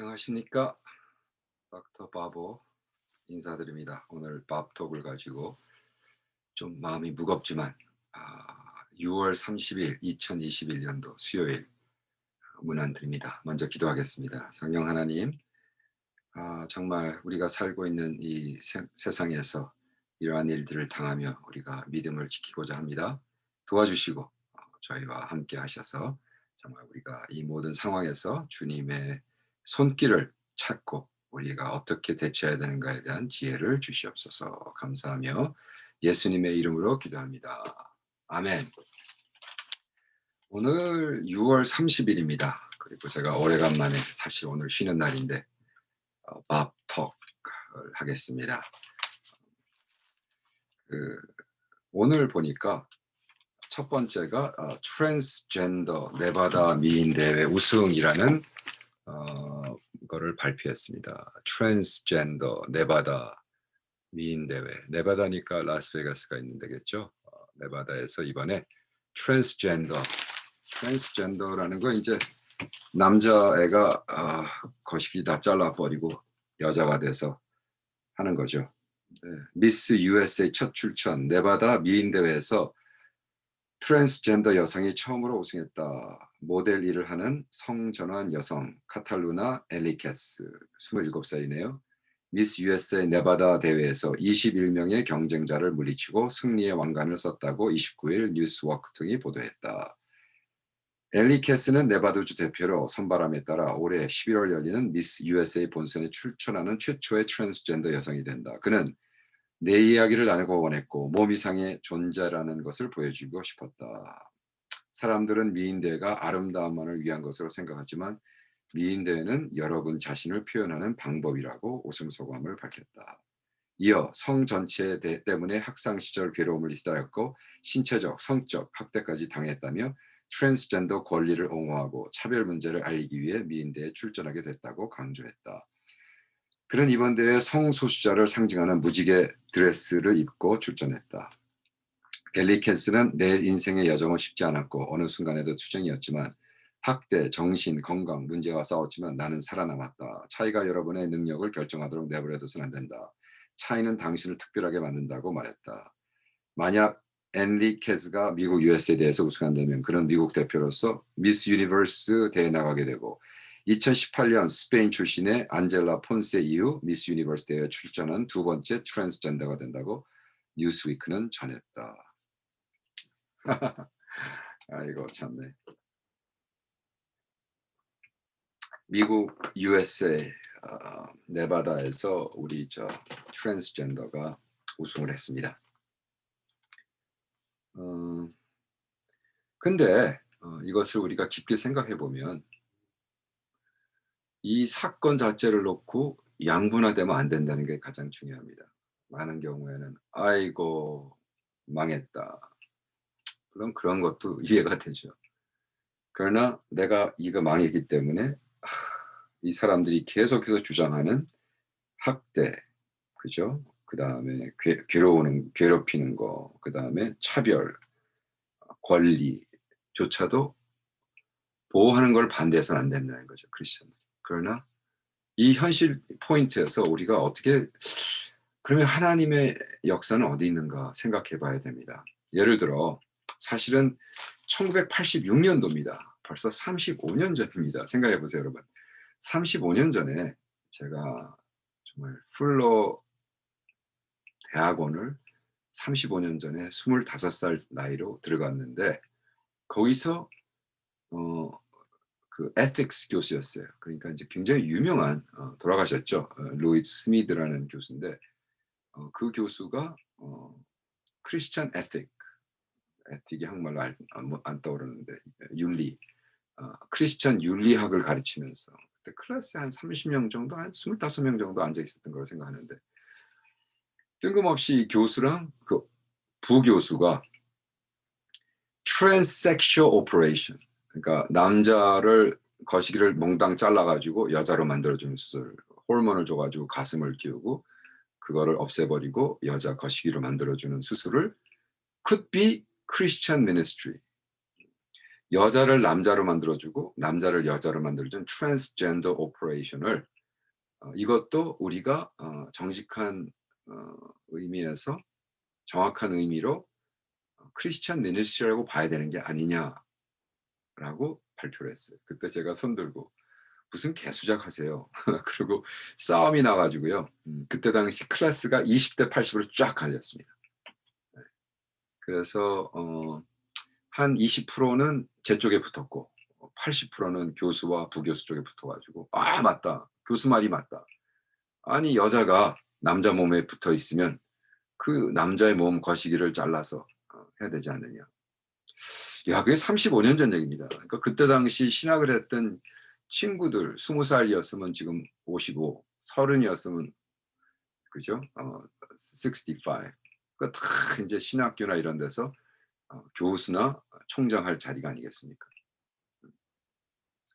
안녕하십니까. 닥터 바보 인사드립니다. 오늘 밥톡을 가지고 좀 마음이 무겁지만 6월 30일 2021년도 수요일 문안 드립니다. 먼저 기도하겠습니다. 성령 하나님, 정말 우리가 살고 있는 이 세상에서 이러한 일들을 당하며 우리가 믿음을 지키고자 합니다. 도와주시고 저희와 함께 하셔서 정말 우리가 이 모든 상황에서 주님의 손길을 찾고 우리가 어떻게 대처해야 되는가에 대한 지혜를 주시옵소서. 감사하며 예수님의 이름으로 기도합니다. 아멘. 오늘 6월 30일입니다. 그리고 제가 오래간만에 사실 오늘 쉬는 날인데 밥톡을 하겠습니다. 오늘 보니까 첫 번째가 트랜스젠더 네바다 미인 대회 우승이라는 거를 발표했습니다. 트랜스젠더 네바다 미인 대회. 네바다니까 라스베가스가 있는 데겠죠. 네바다에서 이번에 트랜스젠더라는 거 이제 남자애가 거시기 다 잘라버리고 여자가 돼서 하는 거죠. 네. 미스 USA 첫 출전 네바다 미인 대회에서 트랜스젠더 여성이 처음으로 우승했다. 모델 일을 하는 성전환 여성 카탈루나 엘리케스 27살이네요. 미스 USA 네바다 대회에서 21명의 경쟁자를 물리치고 승리의 왕관을 썼다고 29일 뉴스워크 등이 보도했다. 엘리케스는 네바다주 대표로 선발함에 따라 올해 11월 열리는 미스 USA 본선에 출전하는 최초의 트랜스젠더 여성이 된다. 그는 내 이야기를 나누고 원했고 몸 이상의 존재라는 것을 보여주고 싶었다. 사람들은 미인대회가 아름다움만을 위한 것으로 생각하지만 미인대회는 여러분 자신을 표현하는 방법이라고 웃음소감을 밝혔다. 이어 성 전체 때문에 학창 시절 괴로움을 시달렸고 신체적, 성적 학대까지 당했다며 트랜스젠더 권리를 옹호하고 차별 문제를 알리기 위해 미인대회에 출전하게 됐다고 강조했다. 그는 이번 대회에 성소수자를 상징하는 무지개 드레스를 입고 출전했다. 엘리 캔스는 내 인생의 여정은 쉽지 않았고 어느 순간에도 투쟁이었지만 학대, 정신, 건강 문제와 싸웠지만 나는 살아남았다. 차이가 여러분의 능력을 결정하도록 내버려둬서는 안 된다. 차이는 당신을 특별하게 만든다고 말했다. 만약 엔리케스가 미국 USA에 대해서 우승한다면 그는 미국 대표로서 미스 유니버스 대회에 나가게 되고 2018년 스페인 출신의 안젤라 폰세 이후 미스 유니버스 대회에 출전한 두 번째 트랜스젠더가 된다고 뉴스위크는 전했다. 아이고 참네. 미국 USA 네바다에서 우리 트랜스젠더가 우승을 했습니다. 근데 이것을 우리가 깊게 생각해 보면 이 사건 자체를 놓고 양분화되면 안 된다는 게 가장 중요합니다. 많은 경우에는 '아이고 망했다.' 물론 그런 것도 이해가 되죠. 그러나 내가 이거 망했기 때문에 이 사람들이 계속해서 주장하는 학대, 그죠? 그다음에 괴롭히는 거, 그다음에 차별, 권리조차도 보호하는 걸 반대해서는 안 된다는 거죠, 크리스천들. 그러나 이 현실 포인트에서 우리가 어떻게 그러면 하나님의 역사는 어디 있는가 생각해 봐야 됩니다. 예를 들어 사실은 1986년도입니다. 벌써 35년 전입니다. 생각해 보세요, 여러분. 35년 전에 제가 정말 풀로 대학원을 35년 전에 25살 나이로 들어갔는데 거기서 어 그 ethics 교수였어요. 그러니까 이제 굉장히 유명한 돌아가셨죠. 루이스 스미드라는 교수인데 그 교수가 크리스천 에틱이 한국말로 안 떠오르는데 윤리, 크리스천 윤리학을 가르치면서 그때 클래스에 한 30명 정도, 한 25명 정도 앉아 있었던 걸로 생각하는데 뜬금없이 교수랑 그 부교수가 transsexual operation, 그러니까 남자를 거시기를 몽땅 잘라 가지고 여자로 만들어 주는 수술, 호르몬을 줘 가지고 가슴을 키우고 그거를 없애버리고 여자 거시기로 만들어 주는 수술을 could be Christian ministry. 여자를 남자로 만들어주고 남자를 여자로 만들어준 트랜스젠더 오퍼레이션을 이것도 우리가 정직한 의미에서 정확한 의미로 크리스천 미니스트리라고 봐야 되는 게 아니냐라고 발표를 했어요. 그때 제가 손들고 무슨 개수작 하세요. 그리고 싸움이 나가지고요. 그때 당시 클래스가 20대 80으로 쫙 갈렸습니다. 네. 그래서 한 20%는 제 쪽에 붙었고 80%는 교수와 부교수 쪽에 붙어가지고 아 맞다. 교수 말이 맞다. 아니 여자가 남자 몸에 붙어 있으면 그 남자의 몸 거시기를 잘라서 해야 되지 않느냐. 야 그게 35년 전 얘기입니다. 그러니까 그때 당시 신학을 했던 친구들 20살이었으면 지금 55, 30이었으면 그죠? 65. 그러니까 다 이제 신학교나 이런 데서 교수나 총장할 자리가 아니겠습니까?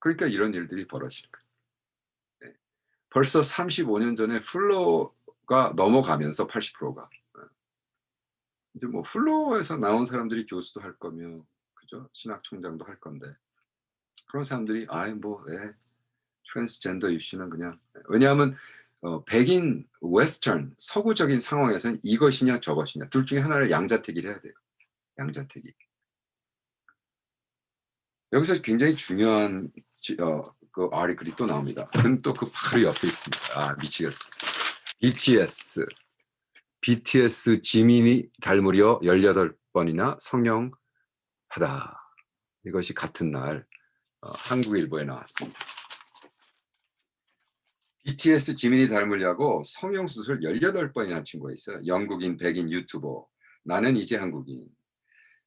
그러니까 이런 일들이 벌어지는 거예요. 네. 벌써 35년 전에 플로가 넘어가면서 80%가 이제 뭐 플로에서 나온 사람들이 교수도 할 거며 그죠? 신학총장도 할 건데 그런 사람들이 아예 뭐 트랜스젠더 이슈는 그냥 왜냐하면 백인 웨스턴 서구적인 상황에서는 이것이냐 저것이냐 둘 중에 하나를 양자택일 해야 돼요. 양자택일. 여기서 굉장히 중요한 그 아티클이 또 나옵니다. 그건 또 그 바로 옆에 있습니다. 아 미치겠어. BTS 지민이 닮으려 18번이나 성형하다. 이것이 같은 날 한국일보에 나왔습니다. BTS 지민이 닮으려고 성형수술 18번이나 한 친구가 있어요. 영국인 백인 유튜버. 나는 이제 한국인.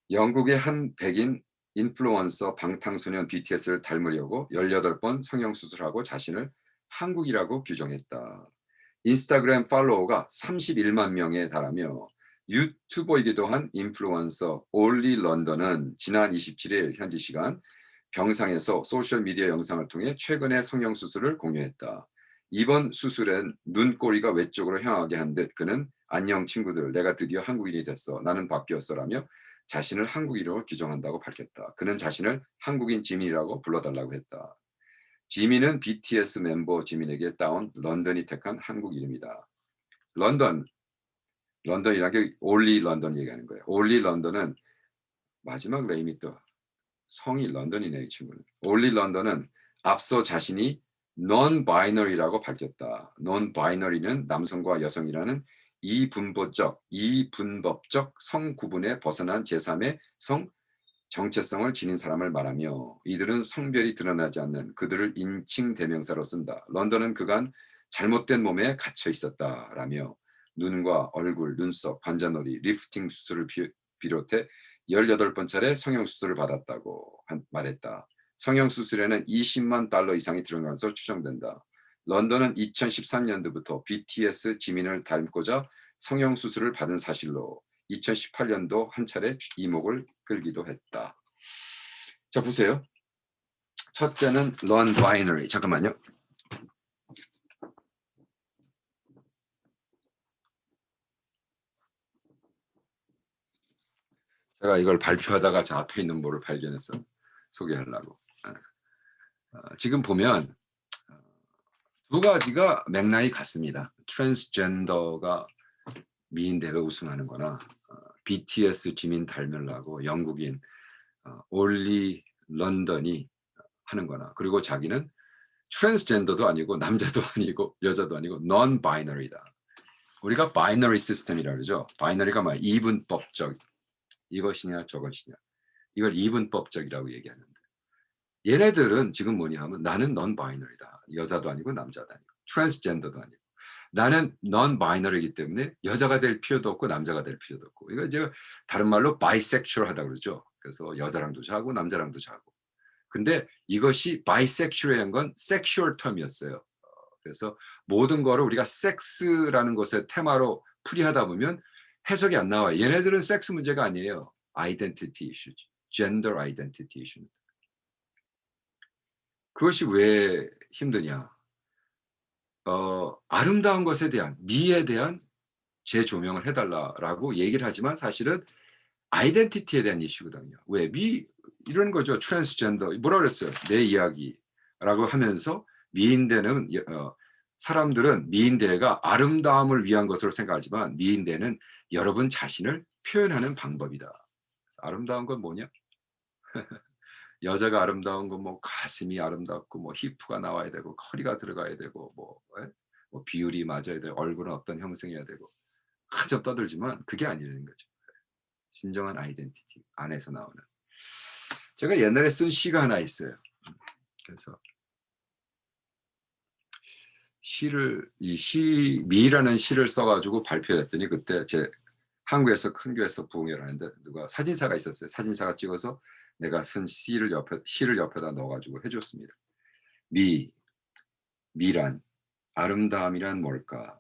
영국의 한 백인 인플루언서 방탄소년 BTS를 닮으려고 18번 성형수술하고 자신을 한국이라고 규정했다. 인스타그램 팔로워가 31만 명에 달하며 유튜버이기도 한 인플루언서 올리 런던은 지난 27일 현지 시간 병상에서 소셜미디어 영상을 통해 최근의 성형수술을 공유했다. 이번 수술엔 눈꼬리가 외쪽으로 향하게 한 듯 그는 안녕 친구들 내가 드디어 한국인이 됐어 나는 바뀌었어라며 자신을 한국인으로 규정한다고 밝혔다. 그는 자신을 한국인 지민이라고 불러달라고 했다. 지민은 BTS 멤버 지민에게 따온 런던이 택한 한국 이름이다. 런던이라는 게 올리 런던 얘기하는 거예요. 올리 런던은 마지막 네임이 또 성이 런던이네 이 친구는. 올리 런던은 앞서 자신이 non-binary라고 밝혔다. non-binary는 남성과 여성이라는 이분법적 성 구분에 벗어난 제3의 성 정체성을 지닌 사람을 말하며 이들은 성별이 드러나지 않는 그들을 인칭 대명사로 쓴다. 런던은 그간 잘못된 몸에 갇혀 있었다라며 눈과 얼굴, 눈썹, 관자놀이, 리프팅 수술을 비롯해 18번 차례 성형수술을 받았다고 말했다. 성형수술에는 20만 달러 이상이 들어간 것으로 추정된다. 런던은 2013년도부터 BTS 지민을 닮고자 성형수술을 받은 사실로 2018년도 한 차례 이목을 끌기도 했다. 자 보세요. 첫째는 non-binary. 잠깐만요. 제가 이걸 발표하다가 저 앞에 있는 뭐를 발견해서 소개하려고. 지금 보면 두 가지가 맥락이 같습니다. 트랜스젠더가 미인 대회 우승하는 거나 BTS 지민 닮으려고 영국인 올리 런던이 하는 거나 그리고 자기는 트랜스젠더도 아니고 남자도 아니고 여자도 아니고 non-binary다. 우리가 바이너리 시스템이라고 그러죠. 바이너리가 뭐야? 이분법적 이것이냐 저것이냐. 이걸 이분법적이라고 얘기하는데 얘네들은 지금 뭐냐 하면 나는 non-binary다. 여자도 아니고 남자도 아니고 트랜스젠더도 아니고 나는 non-binary이기 때문에 여자가 될 필요도 없고 남자가 될 필요도 없고 이거 제가 다른 말로 bisexual하다고 그러죠. 그래서 여자랑도 자고 남자랑도 자고 근데 이것이 bisexual이라는 건 섹슈얼 텀이었어요. 그래서 모든 거를 우리가 섹스라는 것의 테마로 풀이하다 보면 해석이 안 나와요. 얘네들은 섹스 문제가 아니에요. 아이덴티티 이슈, 젠더 아이덴티티 이슈입니다. 그것이 왜 힘드냐? 아름다운 것에 대한 미에 대한 재조명을 해달라라고 얘기를 하지만 사실은 아이덴티티에 대한 이슈거든요. 왜 이런 거죠. 트랜스젠더 뭐라 그랬어요? 내 이야기라고 하면서 미인대는 사람들은 미인대가 아름다움을 위한 것으로 생각하지만 미인대는 여러분 자신을 표현하는 방법이다. 아름다운 건 뭐냐? 여자가 아름다운 건 뭐 가슴이 아름답고 뭐 히프가 나와야 되고 허리가 들어가야 되고 뭐 비율이 맞아야 되고 얼굴은 어떤 형성이어야 되고 한참 떠들지만 그게 아니라는 거죠. 진정한 아이덴티티 안에서 나오는. 제가 옛날에 쓴 시가 하나 있어요. 그래서 미라는 시를 써가지고 발표했더니 그때 제 한국에서 큰 교회에서 부흥회를 하는데 누가 사진사가 있었어요. 사진사가 찍어서 내가 쓴 시를 옆에다 넣어가지고 해줬습니다. 미란 아름다움이란 뭘까?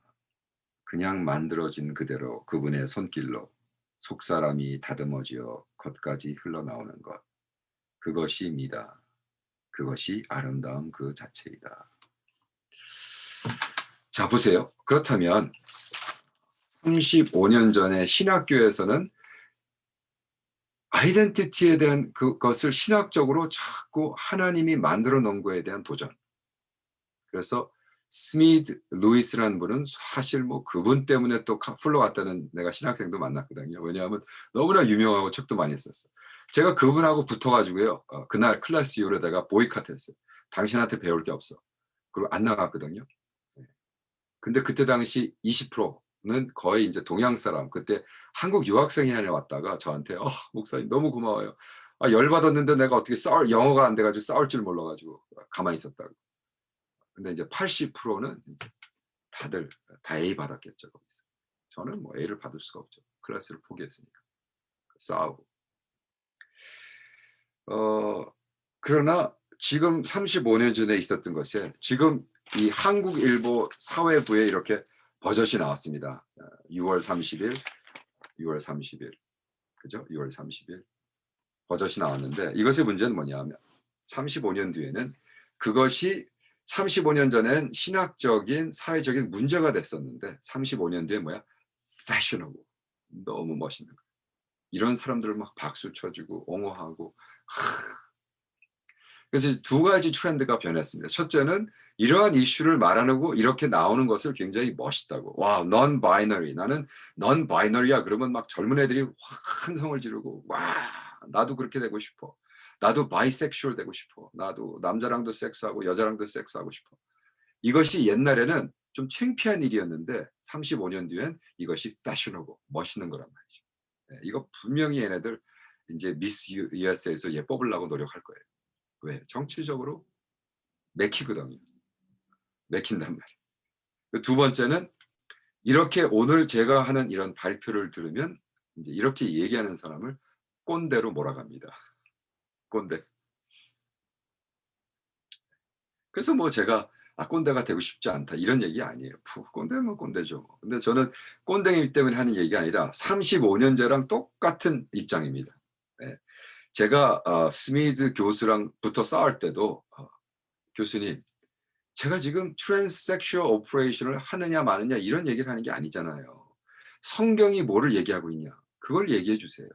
그냥 만들어진 그대로 그분의 손길로 속사람이 다듬어지어 겉까지 흘러나오는 것. 그것이 미다. 그것이 아름다움 그 자체이다. 자 보세요. 그렇다면 35년 전에 신학교에서는 아이덴티티에 대한 그것을 신학적으로 자꾸 하나님이 만들어 놓은 거에 대한 도전. 그래서 스미드 루이스라는 분은 사실 뭐 그분 때문에 또 흘러갔다는 내가 신학생도 만났거든요. 왜냐하면 너무나 유명하고 책도 많이 썼어. 제가 그분하고 붙어가지고요. 그날 클래스 이후로 내가 보이콧했어요. 당신한테 배울 게 없어. 그리고 안 나갔거든요. 근데 그때 당시 20%는 거의 이제 동양 사람. 그때 한국 유학생이 하나 왔다가 저한테 목사님 너무 고마워요. 열받았는데 내가 어떻게 영어가 안 돼가지고 싸울 줄 몰라가지고 가만히 있었다고. 근데 이제 80%는 이제 다들 다 A 받았겠죠. 거기서. 저는 뭐 A를 받을 수가 없죠. 클래스를 포기했으니까. 싸우고. 그러나 지금 35년 전에 있었던 것에 지금 이 한국일보 사회부에 이렇게 버젓이 나왔습니다. 6월 30일, 6월 30일. 그죠? 6월 30일. 버젓이 나왔는데 이것의 문제는 뭐냐면 35년 뒤에는 그것이 35년 전엔 신학적인 사회적인 문제가 됐었는데 35년 뒤에 뭐야? 패셔너블. 너무 멋있는 거. 이런 사람들을 막 박수 쳐주고 옹호하고 그래서 두 가지 트렌드가 변했습니다. 첫째는 이러한 이슈를 말하고 이렇게 나오는 것을 굉장히 멋있다고. 와, non binary. 나는 non binary야. 그러면 막 젊은 애들이 환성을 지르고 와, 나도 그렇게 되고 싶어. 나도 바이섹슈얼 되고 싶어. 나도 남자랑도 섹스하고 여자랑도 섹스하고 싶어. 이것이 옛날에는 좀 창피한 일이었는데 35년 뒤엔 이것이 패셔너블, 멋있는 거란 말이죠. 네, 이거 분명히 얘네들 이제 미스 USA에서 얘 뽑으려고 노력할 거예요. 왜? 정치적으로 맥히거든요. 맥힌단 말이에요. 두 번째는 이렇게 오늘 제가 하는 이런 발표를 들으면 이제 이렇게 얘기하는 사람을 꼰대로 몰아갑니다. 꼰대. 그래서 뭐 제가 꼰대가 되고 싶지 않다 이런 얘기 아니에요. 꼰대면 꼰대죠. 근데 저는 꼰대이기 때문에 하는 얘기가 아니라 35년째랑 똑같은 입장입니다. 네. 제가 스미드 교수랑 붙어 싸울 때도 교수님 제가 지금 트랜스섹슈얼 오퍼레이션을 하느냐 마느냐 이런 얘기를 하는 게 아니잖아요. 성경이 뭐를 얘기하고 있냐 그걸 얘기해 주세요.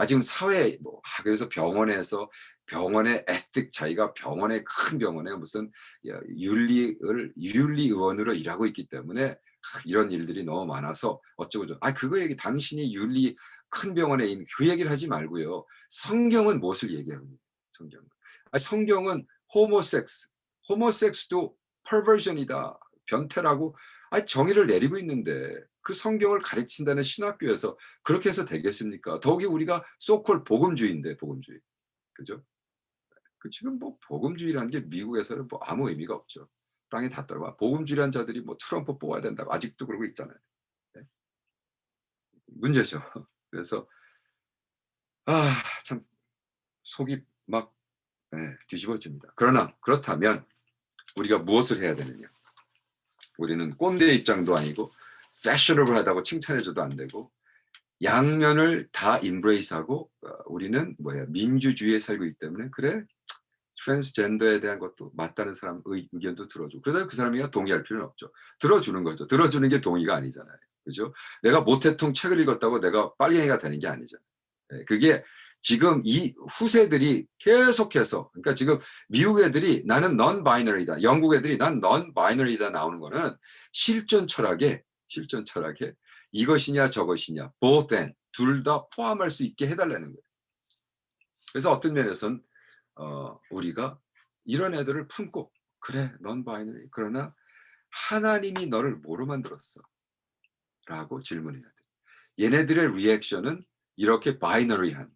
지금 사회 그래서 병원의 에틱 자기가 큰 병원에 무슨 윤리의원으로 일하고 있기 때문에 이런 일들이 너무 많아서 어쩌고 저쩌고. 그거 얘기 당신이 큰 병원에 있는 그 얘기를 하지 말고요. 성경은 무엇을 얘기하고 있냐 성경은 호모섹스도 퍼버전이다. 변태라고 정의를 내리고 있는데 그 성경을 가르친다는 신학교에서 그렇게 해서 되겠습니까? 더욱이 우리가 소콜 복음주의인데 복음주의. 그죠? 지금 복음주의라는 게 미국에서는 아무 의미가 없죠. 땅에 다 떨어와. 복음주의라는 자들이 트럼프 뽑아야 된다고 아직도 그러고 있잖아요. 네? 문제죠. 그래서 참 속이 막 뒤집어집니다. 그러나 그렇다면 우리가 무엇을 해야 되느냐? 우리는 꼰대 입장도 아니고 패셔너블하다고 칭찬해줘도 안 되고 양면을 다 인브레이스하고 우리는 민주주의에 살고 있기 때문에 그래 트랜스젠더에 대한 것도 맞다는 사람 의견도 들어주고 그러다 그 사람이 동의할 필요는 없죠. 들어주는 거죠. 들어주는 게 동의가 아니잖아요. 그죠? 내가 모태통 책을 읽었다고 내가 빨갱이가 되는 게 아니잖아요. 그게 지금 이 후세들이 계속해서, 그러니까 지금 미국 애들이 나는 non binary다, 영국 애들이 난 non binary다 나오는 거는 실존 철학에 이것이냐 저것이냐 both and 둘 다 포함할 수 있게 해달라는 거예요. 그래서 어떤 면에서는 우리가 이런 애들을 품고, 그래 non binary, 그러나 하나님이 너를 뭐로 만들었어? 라고 질문해야 돼. 얘네들의 리액션은 이렇게 바이너리한,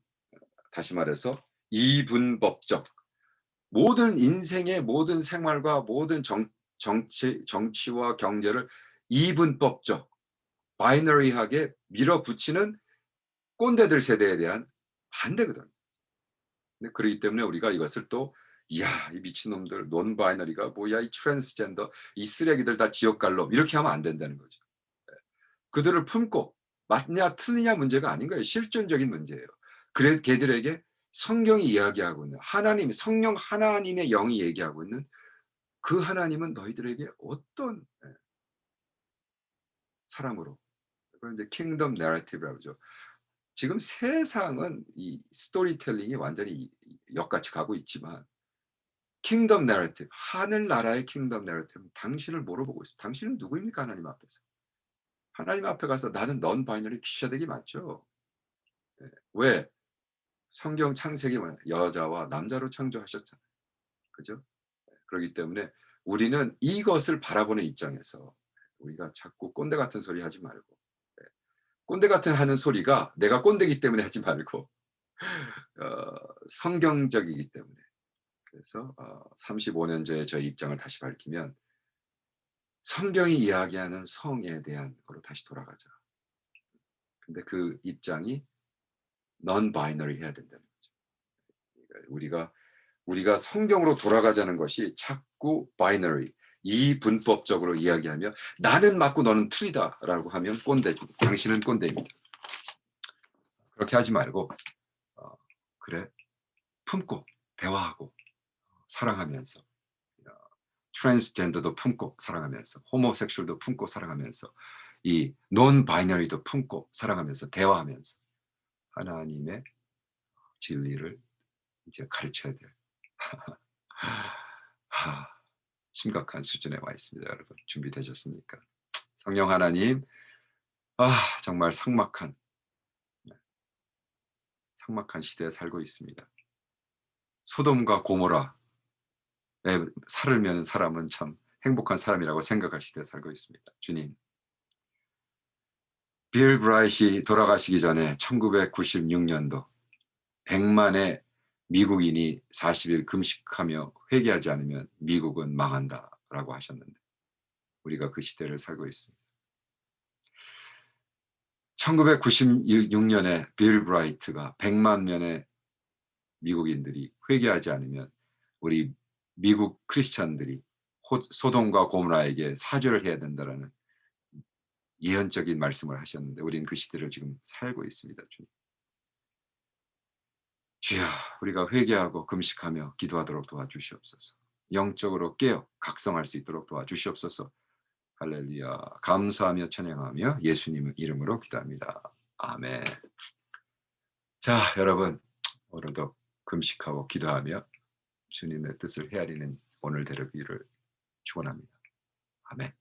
다시 말해서 이분법적, 모든 인생의 모든 생활과 모든 정치와 경제를 이분법적, 바이너리하게 밀어붙이는 꼰대들 세대에 대한 반대거든. 그렇기 때문에 우리가 이것을 또, 이야 이 미친놈들 논 바이너리가 뭐야, 이 트랜스젠더 이 쓰레기들 다 지옥 갈 놈, 이렇게 하면 안 된다는 거죠. 그들을 품고 맞냐 틀리냐 문제가 아닌 거예요. 실존적인 문제예요. 그래 걔들에게 성경이 이야기하고 있는 하나님, 성령 하나님의 영이 얘기하고 있는 그 하나님은 너희들에게 어떤 사람으로, 그걸 이제 킹덤 내러티브라고 하죠. 지금 세상은 이 스토리텔링이 완전히 역같이 가고 있지만 킹덤 내러티브, 하늘나라의 킹덤 내러티브는 당신을 뭐로 보고 있어요? 당신은 누구입니까? 하나님 앞에서. 하나님 앞에 가서 나는 넌 바이너리 귀샤되기 맞죠. 왜? 성경 창세기 여자와 남자로 창조하셨잖아요. 그죠? 그렇기 때문에 우리는 이것을 바라보는 입장에서 우리가 자꾸 꼰대 같은 소리 하지 말고, 꼰대 같은 하는 소리가 내가 꼰대이기 때문에 하지 말고 성경적이기 때문에. 그래서 35년 전에 저의 입장을 다시 밝히면 성경이 이야기하는 성에 대한 거로 다시 돌아가자. 근데 그 입장이 non binary 해야 된다는 거죠. 우리가 성경으로 돌아가자는 것이 자꾸 binary, 이분법적으로 이야기하며 나는 맞고 너는 틀리다라고 하면 꼰대죠. 당신은 꼰대입니다. 그렇게 하지 말고 그래 품고 대화하고 사랑하면서, 트랜스젠더도 품고 사랑하면서, 호모섹슈얼도 품고 사랑하면서, 이 논 바이너리도 품고 사랑하면서 대화하면서 하나님의 진리를 이제 가르쳐야 돼요. 심각한 수준에 와 있습니다. 여러분 준비되셨습니까? 성령 하나님, 정말 삭막한 시대에 살고 있습니다. 소돔과 고모라에 살을 메는 사람은 참 행복한 사람이라고 생각할 시대에 살고 있습니다. 주님, 빌 브라이트이 돌아가시기 전에 1996년도 100만의 미국인이 40일 금식하며 회개하지 않으면 미국은 망한다라고 하셨는데 우리가 그 시대를 살고 있습니다. 1996년에 빌 브라이트가 100만 명의 미국인들이 회개하지 않으면 우리 미국 크리스찬들이 소돔과 고모라에게 사죄를 해야 된다라는 예언적인 말씀을 하셨는데 우리는 그 시대를 지금 살고 있습니다. 주님, 주여, 우리가 회개하고 금식하며 기도하도록 도와주시옵소서. 영적으로 깨어 각성할 수 있도록 도와주시옵소서. 할렐루야. 감사하며 찬양하며 예수님 이름으로 기도합니다. 아멘. 자, 여러분, 오늘도 금식하고 기도하며 주님의 뜻을 헤아리는 오늘 되기를 축원합니다. 아멘.